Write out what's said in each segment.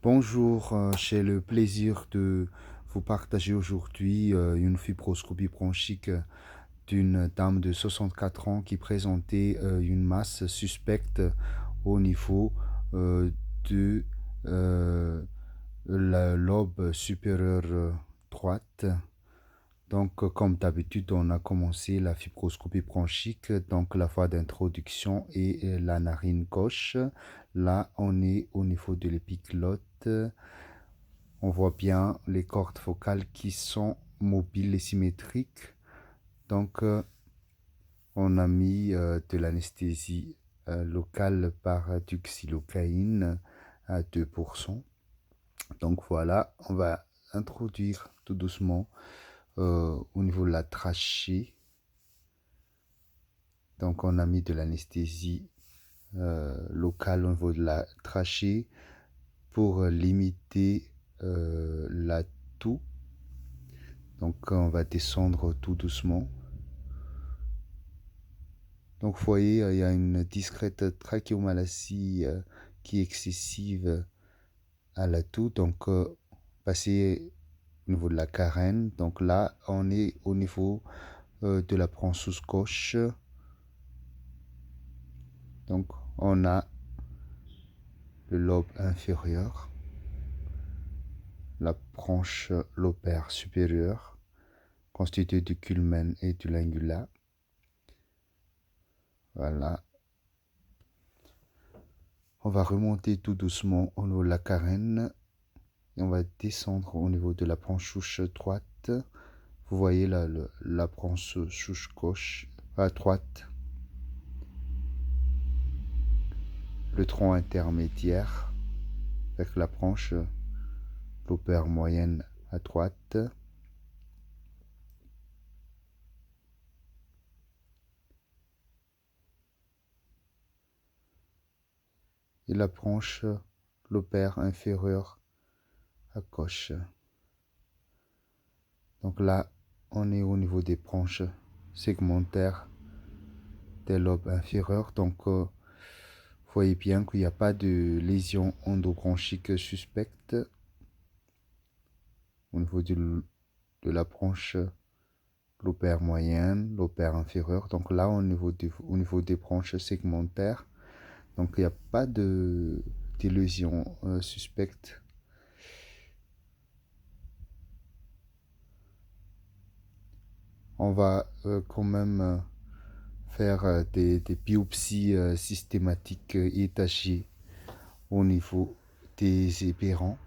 Bonjour, j'ai le plaisir de vous partager aujourd'hui une fibroscopie bronchique d'une dame de 64 ans qui présentait une masse suspecte au niveau euh, de euh, la lobe supérieure droite. Donc, comme d'habitude, on a commencé la fibroscopie bronchique, donc la voie d'introduction et la narine gauche. Là, on est au niveau de l'épiglotte. On voit bien les cordes vocales qui sont mobiles et symétriques. Donc, on a mis de l'anesthésie locale par du xylocaïne à 2%. Donc voilà, on va introduire tout doucement au niveau de la trachée. Donc on a mis de l'anesthésie locale au niveau de la trachée pour limiter la toux. Donc on va descendre tout doucement. Donc vous voyez, il y a une discrète trachéomalacie qui est excessive à la toux. Donc passer au niveau de la carène. Donc là, on est au niveau de la bronchus gauche. Donc on a le lobe inférieur, la branche lobaire supérieure, constituée du culmen et du lingula. Voilà. On va remonter tout doucement au niveau de la carène et on va descendre au niveau de la branche droite. Vous voyez là la branche gauche à droite, le tronc intermédiaire avec la branche lobaire moyenne à droite. Et la branche lobaire inférieure à gauche. Donc là, on est au niveau des branches segmentaires des lobes inférieurs. Donc, vous voyez bien qu'il n'y a pas de lésion endobronchique suspecte au niveau de la branche lobaire moyenne, lobaire inférieure. Donc là, au niveau des branches segmentaires, donc il n'y a pas de lésion suspecte. On va quand même faire des biopsies systématiques étagées au niveau des épérants.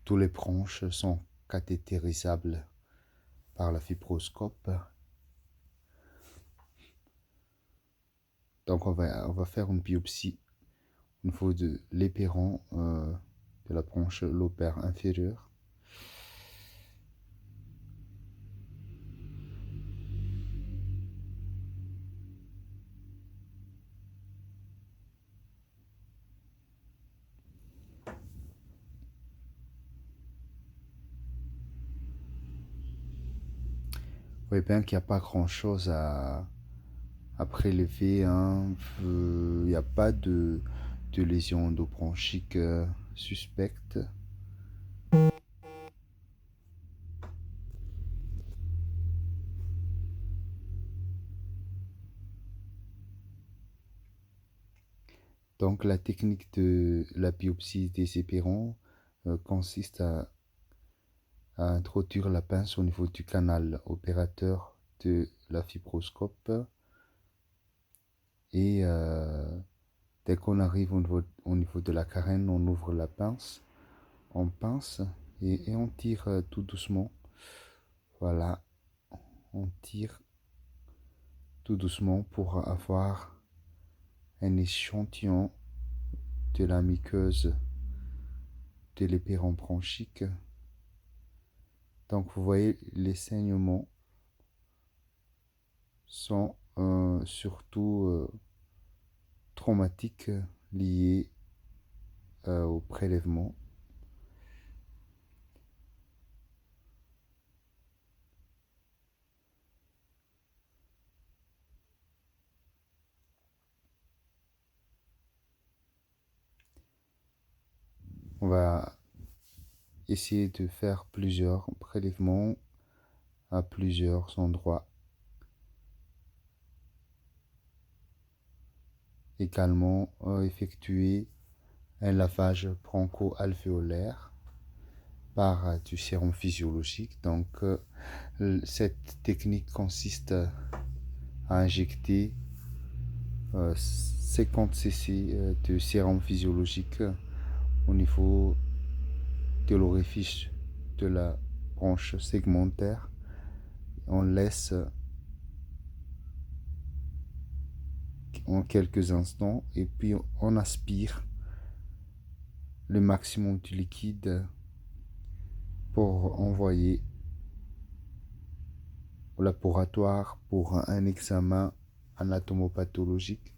Tous les bronches sont cathétérisables par la fibroscope. Donc on va faire une biopsie au niveau de l'épéron de la bronche lobaire inférieure. Vous voyez bien qu'il n'y a pas grand-chose à prélever. Hein. Il n'y a pas de lésion endobronchique suspecte. Donc la technique de la biopsie des épérons consiste à introduire la pince au niveau du canal opérateur de la fibroscope et dès qu'on arrive au niveau de la carène, on ouvre la pince, on pince et on tire tout doucement. Voilà, on tire tout doucement pour avoir un échantillon de la muqueuse de l'épéron bronchique. Donc vous voyez, les saignements sont surtout traumatiques liés au prélèvement. On va essayer de faire plusieurs prélèvements à plusieurs endroits. Également, effectuer un lavage broncho-alvéolaire par du sérum physiologique. Donc, cette technique consiste à injecter 50 cc de sérum physiologique au niveau de l'orifice de la branche segmentaire. On laisse en quelques instants et puis on aspire le maximum du liquide pour envoyer au laboratoire pour un examen anatomopathologique.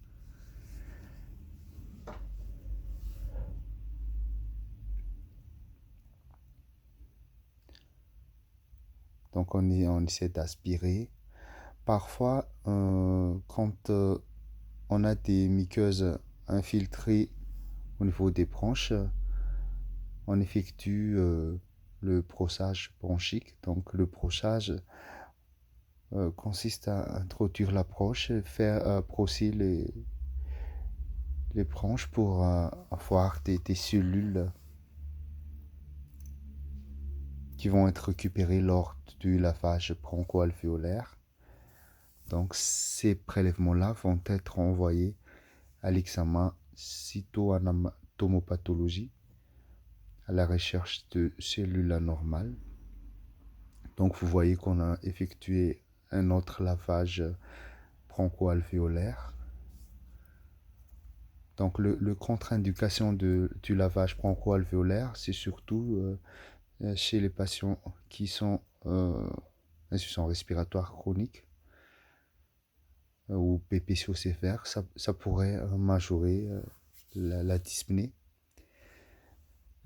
Donc on essaie d'aspirer. Parfois, quand on a des muqueuses infiltrées au niveau des bronches, on effectue le brossage bronchique. Donc le brossage consiste à introduire la broche et faire brosser les bronches pour avoir des cellules qui vont être récupérées lors du lavage broncho-alvéolaire. Donc ces prélèvements-là vont être envoyés à l'examen cytoanatomopathologie à la recherche de cellules anormales. Donc vous voyez qu'on a effectué un autre lavage broncho-alvéolaire. Donc le contre-indication du lavage broncho-alvéolaire, c'est surtout chez les patients qui sont insuffisants respiratoires chroniques ou PPCO sévère, ça pourrait majorer la dyspnée.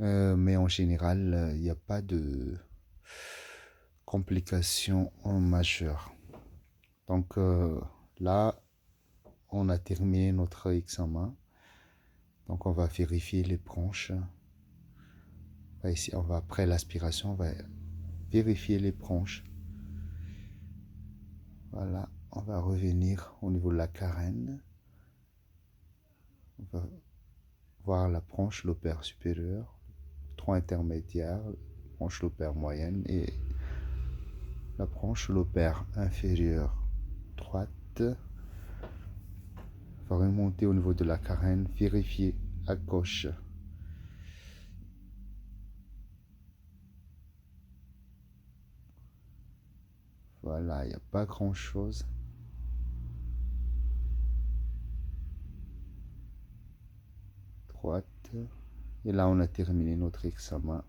Mais en général, il n'y a pas de complications majeures. Donc là, on a terminé notre examen. Donc on va vérifier les bronches. Ici, après l'aspiration, on va vérifier les bronches. Voilà, on va revenir au niveau de la carène. On va voir la bronche lobaire supérieure, tronc intermédiaire, branche lobaire moyenne et la branche lobaire inférieure droite. On va remonter au niveau de la carène, vérifier à gauche. Voilà, il n'y a pas grand chose. Droite. Et là, on a terminé notre examen.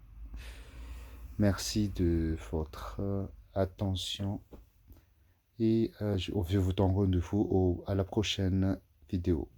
Merci de votre attention et je vous donne rendez-vous à la prochaine vidéo.